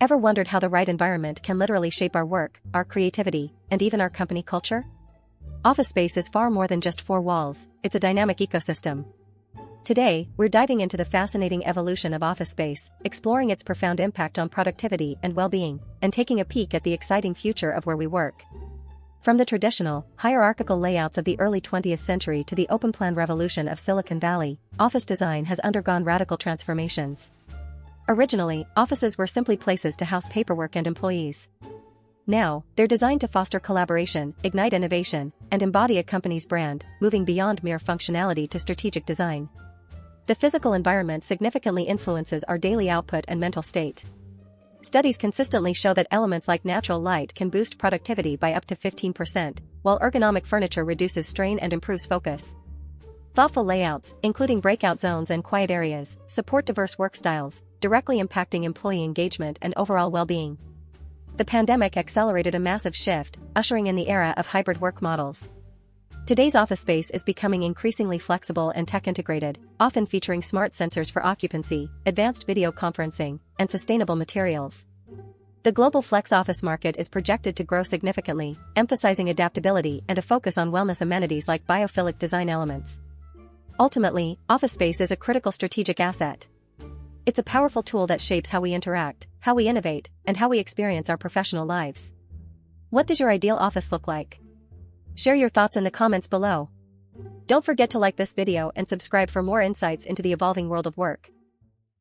Ever wondered how the right environment can literally shape our work, our creativity, and even our company culture? Office space is far more than just four walls, it's a dynamic ecosystem. Today, we're diving into the fascinating evolution of office space, exploring its profound impact on productivity and well-being, and taking a peek at the exciting future of where we work. From the traditional, hierarchical layouts of the early 20th century to the open-plan revolution of Silicon Valley, office design has undergone radical transformations. Originally, offices were simply places to house paperwork and employees. Now, they're designed to foster collaboration, ignite innovation, and embody a company's brand, moving beyond mere functionality to strategic design. The physical environment significantly influences our daily output and mental state. Studies consistently show that elements like natural light can boost productivity by up to 15%, while ergonomic furniture reduces strain and improves focus. Thoughtful layouts, including breakout zones and quiet areas, support diverse work styles, directly impacting employee engagement and overall well-being. The pandemic accelerated a massive shift, ushering in the era of hybrid work models. Today's office space is becoming increasingly flexible and tech-integrated, often featuring smart sensors for occupancy, advanced video conferencing, and sustainable materials. The global flex office market is projected to grow significantly, emphasizing adaptability and a focus on wellness amenities like biophilic design elements. Ultimately, office space is a critical strategic asset. It's a powerful tool that shapes how we interact, how we innovate, and how we experience our professional lives. What does your ideal office look like? Share your thoughts in the comments below. Don't forget to like this video and subscribe for more insights into the evolving world of work.